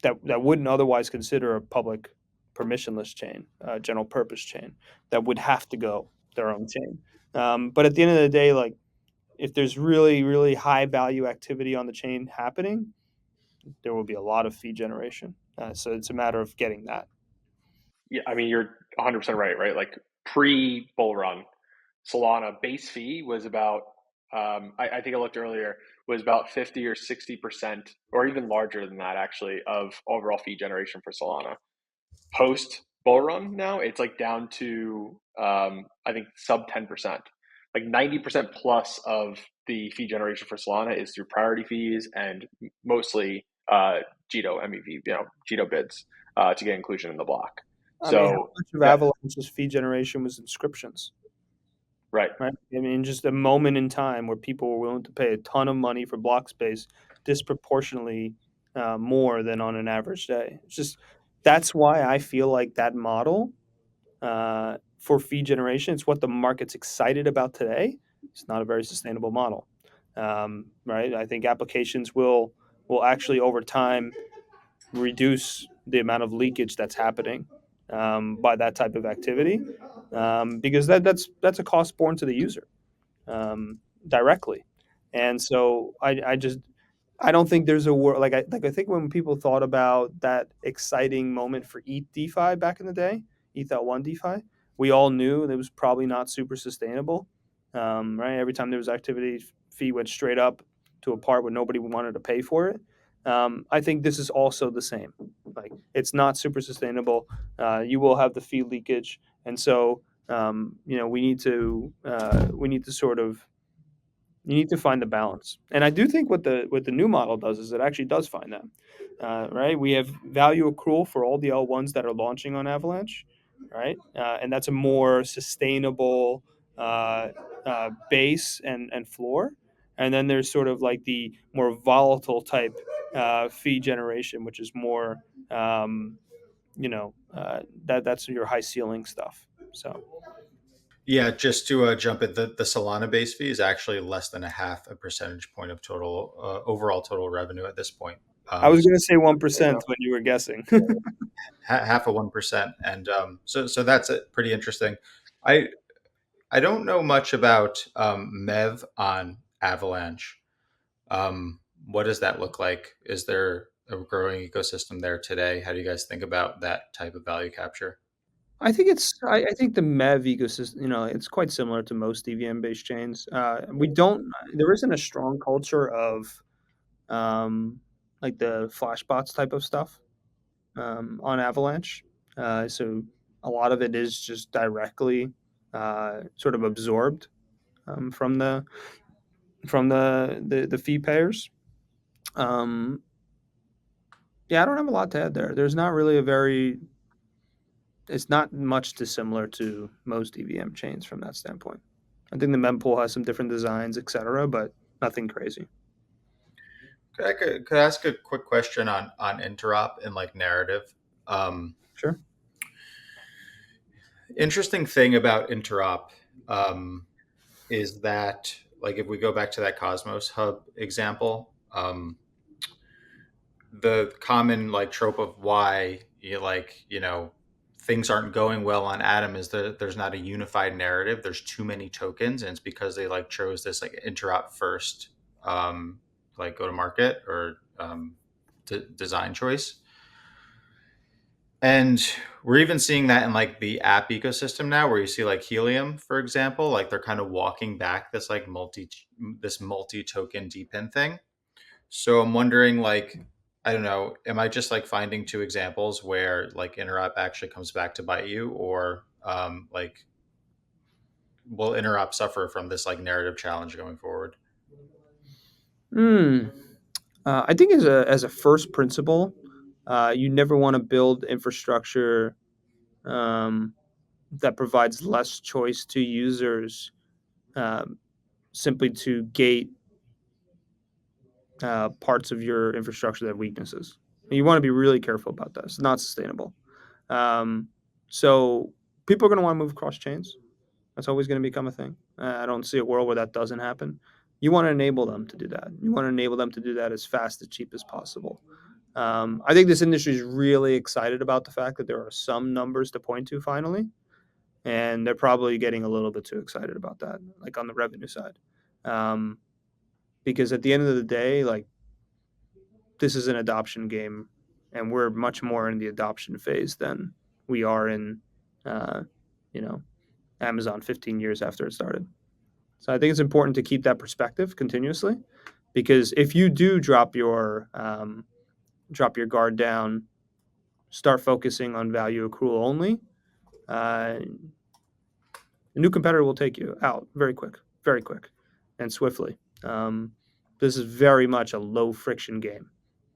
that wouldn't otherwise consider a public permissionless chain, general purpose chain, that would have to go their own chain. But at the end of the day, like if there's really, really high value activity on the chain happening, there will be a lot of fee generation. So it's a matter of getting that. Yeah, I mean, you're 100% right, right? Like pre-bull run, Solana base fee was about, I think I looked earlier, was about 50 or 60%, or even larger than that, actually, of overall fee generation for Solana. Post bull run now, it's like down to, I think, sub 10%. Like 90% plus of the fee generation for Solana is through priority fees and mostly Jito MEV, Jito bids to get inclusion in the block. I mean, how So much of that, Avalanche's fee generation was inscriptions, right. right? I mean, just a moment in time where people were willing to pay a ton of money for block space, disproportionately more than on an average day. It's just that's why I feel like that model for fee generation, it's what the market's excited about today. It's not a very sustainable model, right? I think applications will actually over time reduce the amount of leakage that's happening by that type of activity, because that's a cost borne to the user directly. And so I don't think there's a world I think when people thought about that exciting moment for ETH DeFi back in the day, ETH L1 DeFi, we all knew that it was probably not super sustainable. Right, every time there was activity, fee went straight up to a part where nobody wanted to pay for it. I think this is also the same. Like it's not super sustainable. You will have the fee leakage, and so we need to sort of you need to find the balance. And I do think what the new model does is it actually does find that. Right, we have value accrual for all the L1s that are launching on Avalanche, right, and that's a more sustainable base and floor. And then there's sort of like the more volatile type fee generation, which is more, that's your high ceiling stuff. So Yeah, just to jump in, the Solana base fee is actually less than a half a percentage point of total overall total revenue at this point. I was So going to say 1% when you were guessing. half of 1%, and so that's pretty interesting. I I don't know much about Mev on Avalanche. What does that look like? Is there a growing ecosystem there today? How do you guys think about that type of value capture? I think the MEV ecosystem, it's quite similar to most EVM-based chains. There isn't a strong culture of um, like the Flashbots type of stuff on Avalanche. So a lot of it is just directly sort of absorbed from the fee payers. Um, yeah, I don't have a lot to add there. There's not really it's not much dissimilar to most EVM chains from that standpoint. I think the mempool has some different designs, etc., but nothing crazy. Could I ask a quick question on interop and like narrative? Um, Sure. Interesting thing about interop um, is that like if we go back to that Cosmos Hub example, the common like trope of why things aren't going well on Atom is that there's not a unified narrative. There's too many tokens, and it's because they like chose this like interop first like go to market or design choice. And we're even seeing that in like the app ecosystem now, where you see like Helium, for example, like they're kind of walking back this like multi token depend thing. So I'm wondering, like, I don't know, am I just like finding two examples where like interop actually comes back to bite you, or like will interop suffer from this like narrative challenge going forward? Hmm. I think as a first principle, you never want to build infrastructure um, that provides less choice to users um, simply to gate parts of your infrastructure that have weaknesses. You want to be really careful about that. It's not sustainable. Um, so people are going to want to move across chains. That's always going to become a thing. I don't see a world where that doesn't happen. You want to enable them to do that. You want to enable them to do that as fast, as cheap as possible. I think this industry is really excited about the fact that there are some numbers to point to finally, and they're probably getting a little bit too excited about that, like on the revenue side, um, because at the end of the day, like this is an adoption game, and we're much more in the adoption phase than we are in, uh, you know, Amazon 15 years after it started. So I think it's important to keep that perspective continuously, because if you do drop your guard down, start focusing on value accrual only, uh, a new competitor will take you out very quick, and swiftly. Um, this is very much a low friction game,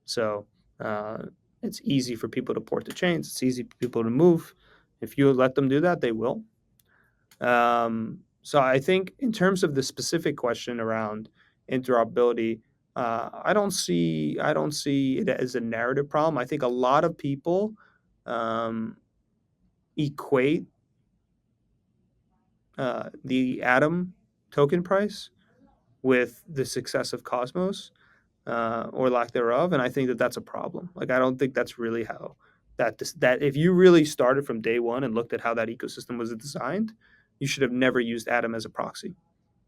so uh, it's easy for people to port the chains. It's easy for people to move. If you let them do that, they will. So I think in terms of the specific question around interoperability, I don't see it as a narrative problem. I think a lot of people um, equate the Atom token price with the success of Cosmos or lack thereof, and I think that that's a problem. Like I don't think that's really how that if you really started from day one and looked at how that ecosystem was designed, you should have never used Atom as a proxy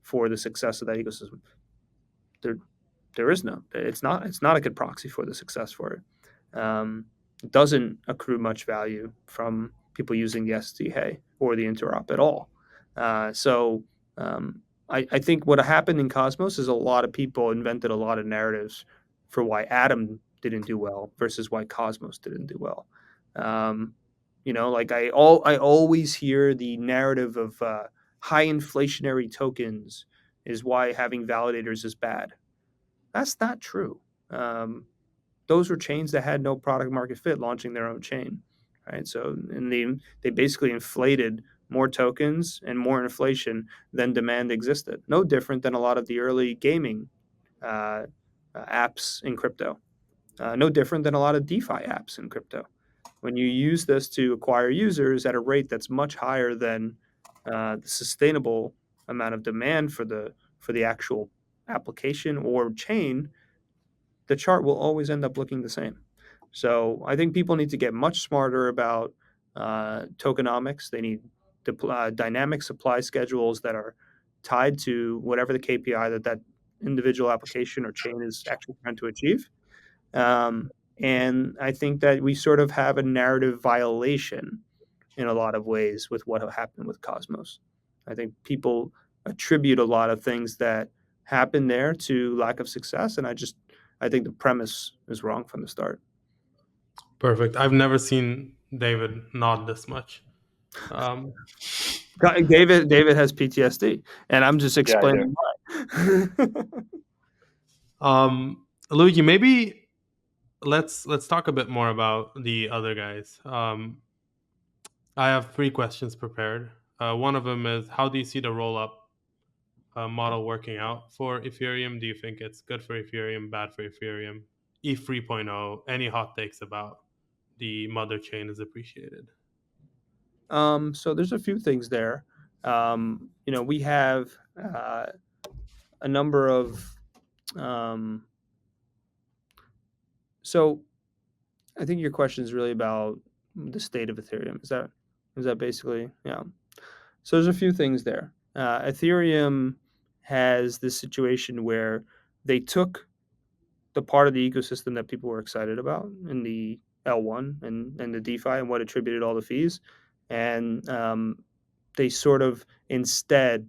for the success of that ecosystem. There, there is no. It's not a good proxy for the success for it. It doesn't accrue much value from people using the SDK or the interop at all. So I think what happened in Cosmos is a lot of people invented a lot of narratives for why Atom didn't do well versus why Cosmos didn't do well. Um, like I always hear the narrative of high inflationary tokens is why having validators is bad. That's not true. Um, those were chains that had no product market fit launching their own chain, right? So and they basically inflated more tokens and more inflation than demand existed. No different than a lot of the early gaming uh, apps in crypto. No different than a lot of DeFi apps in crypto. When you use this to acquire users at a rate that's much higher than the sustainable amount of demand for the actual application or chain, the chart will always end up looking the same. So I think people need to get much smarter about tokenomics. They need dynamic supply schedules that are tied to whatever the KPI that individual application or chain is actually trying to achieve. And I think that we sort of have a narrative violation in a lot of ways with what happened with Cosmos. I think people attribute a lot of things that happened there to lack of success, and I think the premise is wrong from the start. Perfect. I've never seen David nod this much. David has PTSD, and I'm just Yeah, I do. explaining why. Luigi, maybe let's talk a bit more about the other guys. I have 3 questions prepared. One of them is, how do you see the Rollup model working out for Ethereum? Do you think it's good for Ethereum, bad for Ethereum? ETH 3.0, any hot takes about the mother chain is appreciated? So there's a few things there. We have a number of. So I think your question is really about the state of Ethereum. Is that basically, yeah? So there's a few things there. Ethereum has this situation where they took the part of the ecosystem that people were excited about in the L1 and the DeFi and what attributed all the fees, and they sort of instead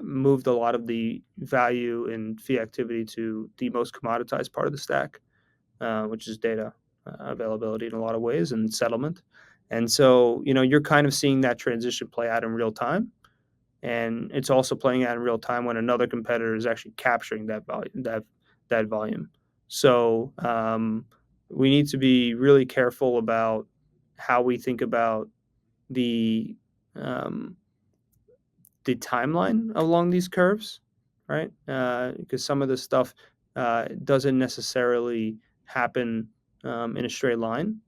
moved a lot of the value and fee activity to the most commoditized part of the stack, which is data availability in a lot of ways and settlement. And so, you're kind of seeing that transition play out in real time. And it's also playing out in real time when another competitor is actually capturing that volume. So we need to be really careful about how we think about the um, the timeline along these curves, right? Because some of this stuff doesn't necessarily happen in a straight line.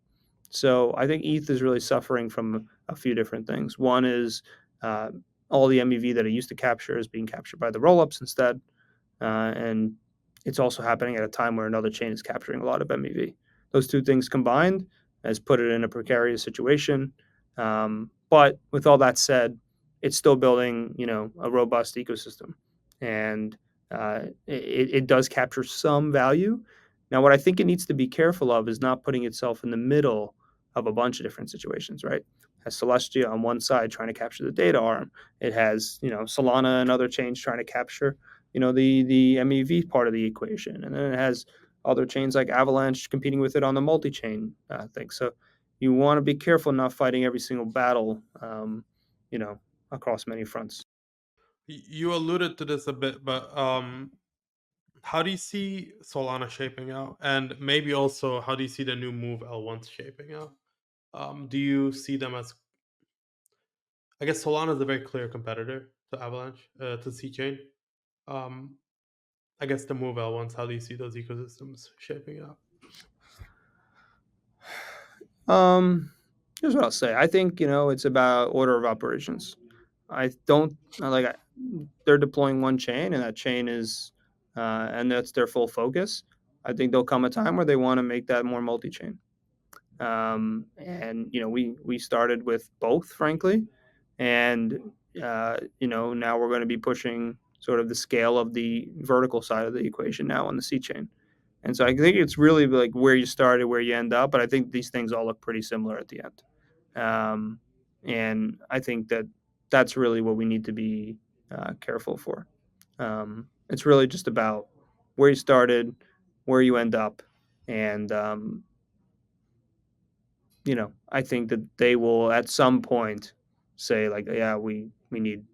So I think ETH is really suffering from a few different things. One is uh, all the MEV that it used to capture is being captured by the rollups instead, and it's also happening at a time where another chain is capturing a lot of MEV. Those two things combined has put it in a precarious situation. But with all that said, it's still building, a robust ecosystem, and it does capture some value. Now, what I think it needs to be careful of is not putting itself in the middle of a bunch of different situations, right? It has Celestia on one side trying to capture the data arm. It has, Solana and other chains trying to capture, the MEV part of the equation, and then it has other chains like Avalanche competing with it on the multi-chain thing. So you want to be careful not fighting every single battle, across many fronts. You alluded to this a bit, but how do you see Solana shaping out? And maybe also, how do you see the new Move L1s shaping out? Do you see them as, I guess Solana is a very clear competitor to Avalanche, to C Chain. Um, I guess the Move L1s, how do you see those ecosystems shaping out? Um, Here's what I'll say. I think it's about order of operations. I don't like they're deploying one chain, and that chain is, and that's their full focus. I think there'll come a time where they want to make that more multi-chain. And we started with both, frankly, and now we're going to be pushing sort of the scale of the vertical side of the equation now on the C chain. And so I think it's really like where you started, where you end up. But I think these things all look pretty similar at the end. And I think that that's really what we need to be careful for. It's really just about where you started, where you end up, and I think that they will at some point say like, yeah, we need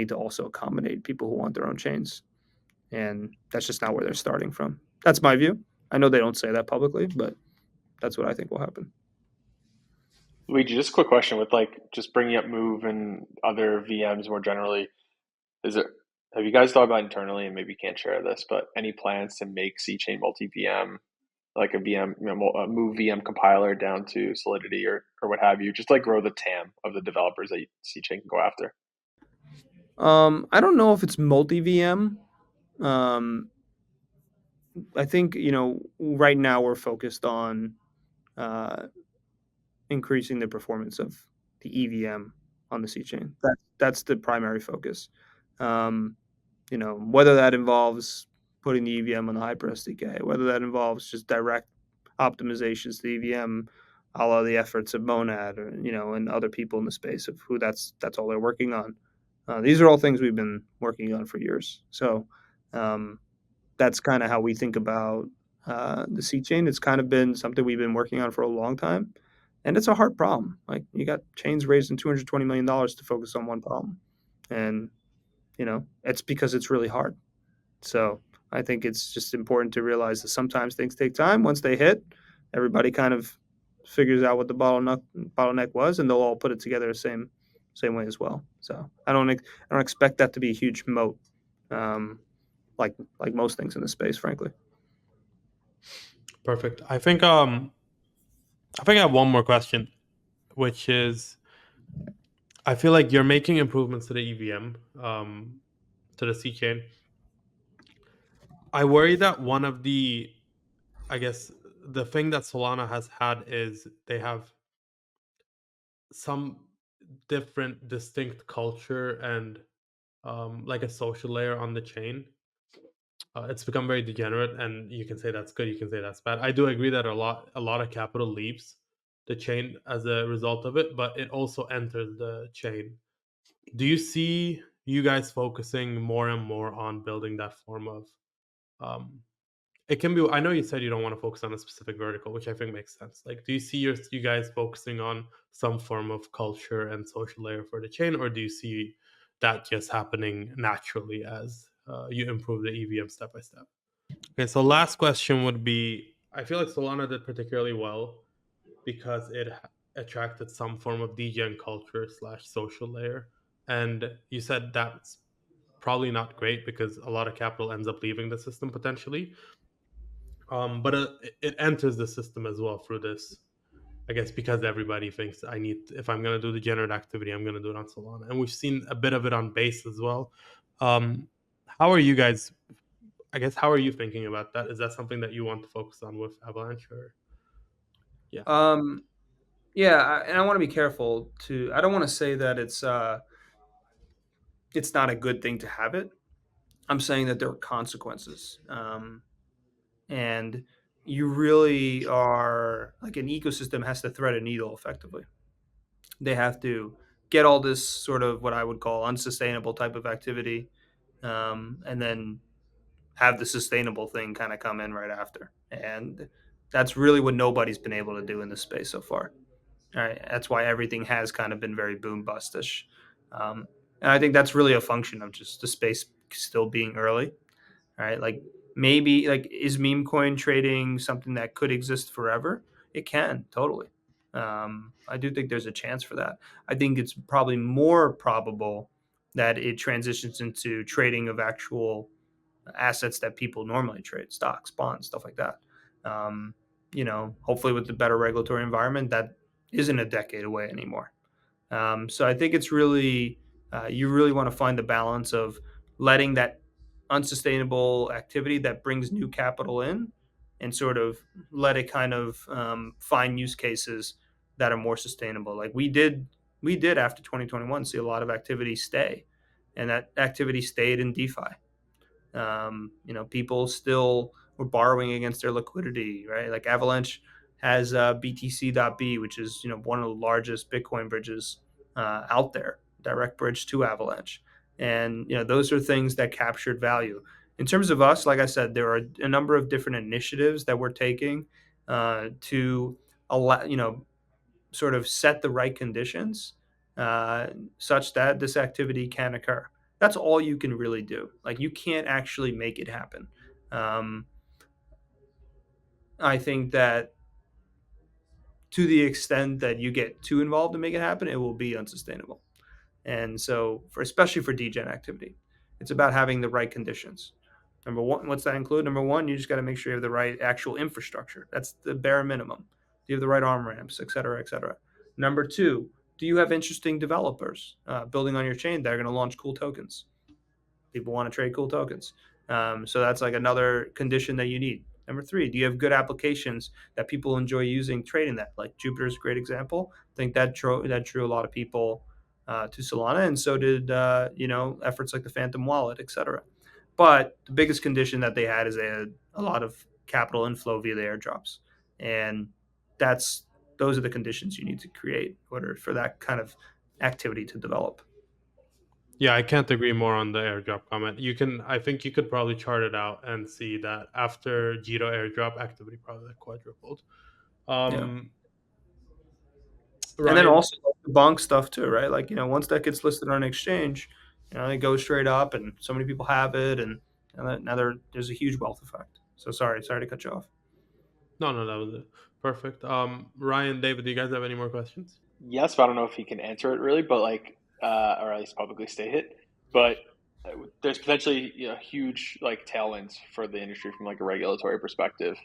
to also accommodate people who want their own chains, and that's just not where they're starting from. That's my view. I know they don't say that publicly, but that's what I think will happen. Luigi, just a quick question with like just bringing up Move and other VMs more generally. Is it have you guys thought about internally, and maybe you can't share this, but any plans to make C chain multi VM like a VM, a move VM compiler down to Solidity or what have you, just to like grow the TAM of the developers that C-chain can go after? I don't know if it's multi VM. Um, I think right now we're focused on uh, increasing the performance of the EVM on the C chain. That's the primary focus. Um, whether that involves putting the EVM on the Hyper SDK, whether that involves just direct optimizations to the EVM, a la the efforts of Monad, or and other people in the space of who that's all they're working on. These are all things we've been working on for years. So um, that's kind of how we think about the C chain. It's kind of been something we've been working on for a long time, and it's a hard problem. Like, you got chains raising $220 million to focus on one problem, and it's because it's really hard. So I think it's just important to realize that sometimes things take time. Once they hit, everybody kind of figures out what the bottleneck was, and they'll all put it together the same way as well. So I don't expect that to be a huge moat, um, like most things in the space, frankly. Perfect. I think I have one more question, which is, I feel like you're making improvements to the EVM, to the C chain. I worry that one of I guess, the thing that Solana has had is they have some different, distinct culture and like a social layer on the chain. It's become very degenerate, and you can say that's good, you can say that's bad. I do agree that a lot of capital leaves the chain as a result of it, but it also enters the chain. Do you see you guys focusing more and more on building that form of um, it can be, I know you said you don't want to focus on a specific vertical, which I think makes sense. Like, do you see you guys focusing on some form of culture and social layer for the chain, or do you see that just happening naturally as you improve the EVM step by step? Okay, so last question would be, I feel like Solana did particularly well because it attracted some form of DGen culture / social layer. And you said that's probably not great because a lot of capital ends up leaving the system potentially. But it enters the system as well through this, I guess, because everybody thinks if I'm going to do the generate activity, I'm going to do it on Solana. And we've seen a bit of it on Base as well. How are you guys, I guess, how are you thinking about that? Is that something that you want to focus on with Avalanche, or? Yeah. Yeah, and I want to be careful to. I don't want to say that it's not a good thing to have it. I'm saying that there are consequences, and you really are like, an ecosystem has to thread a needle effectively. They have to get all this sort of what I would call unsustainable type of activity, and then have the sustainable thing kind of come in right after. And that's really what nobody's been able to do in this space so far. All right, that's why everything has kind of been very boom bustish, and I think that's really a function of just the space still being early. All right, like, maybe, like, is meme coin trading something that could exist forever? It can, totally. I do think there's a chance for that. I think it's probably more probable that it transitions into trading of actual assets that people normally trade, stocks, bonds, stuff like that. Um, Hopefully with the better regulatory environment, that isn't a decade away anymore. So I think it's really, you really want to find the balance of letting that unsustainable activity that brings new capital in, and sort of let it kind of find use cases that are more sustainable. Like, we did after 2021 see a lot of activity stay, and that activity stayed in DeFi. People still were borrowing against their liquidity, right? Like, Avalanche has BTC.B, which is one of the largest Bitcoin bridges out there, direct bridge to Avalanche, and those are things that captured value. In terms of us, like I said, there are a number of different initiatives that we're taking to allow, sort of set the right conditions uh, such that this activity can occur. That's all you can really do. Like, you can't actually make it happen. Um, I think that to the extent that you get too involved to make it happen, it will be unsustainable. And so, especially for degen activity, it's about having the right conditions. Number one, what's that include? Number one, you just got to make sure you have the right actual infrastructure. That's the bare minimum. Do you have the right arm ramps, et cetera, et cetera? Number two, do you have interesting developers building on your chain that are going to launch cool tokens? People want to trade cool tokens. So that's like another condition that you need. Number three, do you have good applications that people enjoy using trading that? Like Jupiter's a great example. I think that drew a lot of people to Solana, and so did efforts like the Phantom Wallet, et cetera. But the biggest condition that they had is they had a lot of capital inflow via the airdrops, and those are the conditions you need to create in order for that kind of activity to develop. Yeah, I can't agree more on the airdrop comment. I think you could probably chart it out and see that after Jito airdrop, activity probably like quadrupled. And then Ryan, also the bonk stuff too, right? Like, once that gets listed on an exchange, it goes straight up and so many people have it, and now there's a huge wealth effect. So sorry to cut you off. no, that was it. Perfect. Ryan, David, do you guys have any more questions? Yes, but I don't know if he can answer it really, but like, or at least publicly state it. But there's potentially huge like tailwinds for the industry from like a regulatory perspective.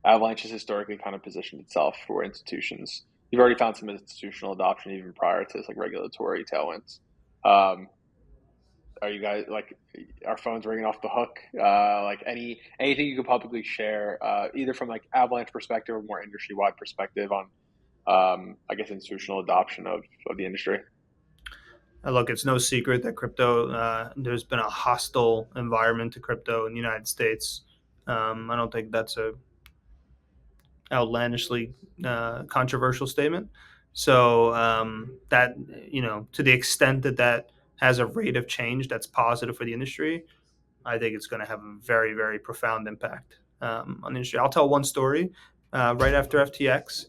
Avalanche has historically kind of positioned itself for institutions. You've already found some institutional adoption even prior to this, like regulatory tailwinds. Are you guys like, our phones ringing off the hook? Like anything you could publicly share, either from like Avalanche perspective or more industry wide perspective on, I guess, institutional adoption of the industry. Look, it's no secret that crypto, there's been a hostile environment to crypto in the United States. I don't think that's a outlandishly controversial statement. So that, to the extent that has a rate of change that's positive for the industry, I think it's going to have a very, very profound impact on the industry. I'll tell one story. Right after FTX,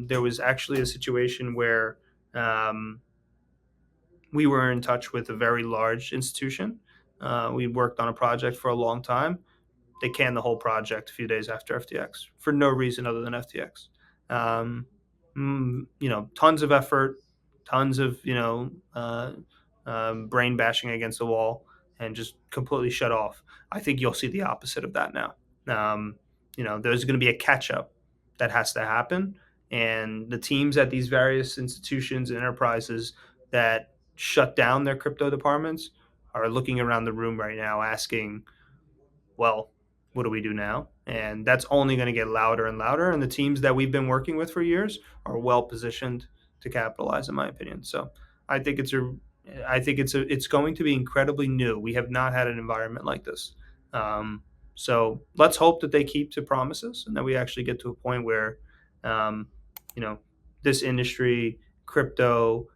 there was actually a situation where we were in touch with a very large institution. We worked on a project for a long time. They canned the whole project a few days after FTX for no reason other than FTX. Tons of effort, tons of brain bashing against the wall, and just completely shut off. I think you'll see the opposite of that now. There's going to be a catch up that has to happen, and the teams at these various institutions and enterprises that shut down their crypto departments are looking around the room right now asking, well, what do we do now? And that's only going to get louder and louder. And the teams that we've been working with for years are well positioned to capitalize, in my opinion. So I think it's going to be incredibly new. We have not had an environment like this. So let's hope that they keep to promises and that we actually get to a point where, um, this industry, crypto,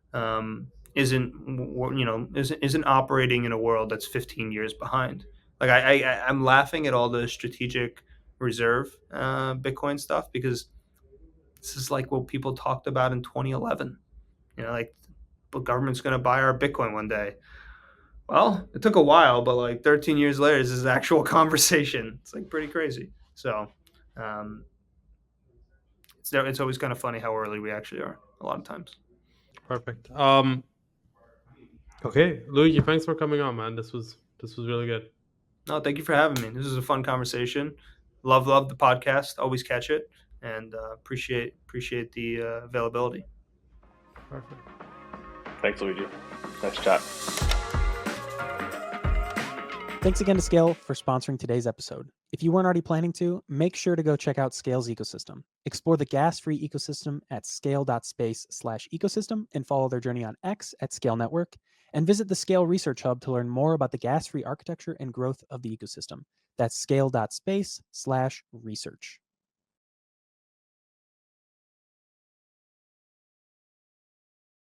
isn't operating in a world that's 15 years behind. Like I'm laughing at all the strategic reserve Bitcoin stuff because this is like what people talked about in 2011. Like the government's going to buy our Bitcoin one day. Well, it took a while, but like 13 years later, this is actual conversation. It's like pretty crazy. So it's always kind of funny how early we actually are a lot of times. Perfect. Okay, Luigi, thanks for coming on, man. This was really good. No, thank you for having me. This is a fun conversation. Love the podcast. Always catch it, and appreciate the availability. Perfect. Thanks, Luigi. Nice chat. Thanks again to Scale for sponsoring today's episode. If you weren't already planning to, make sure to go check out Scale's ecosystem. Explore the gas-free ecosystem at scale.space/ecosystem and follow their journey on X at Scale Network. And visit the Scale Research Hub to learn more about the gas-free architecture and growth of the ecosystem. That's scale.space/research.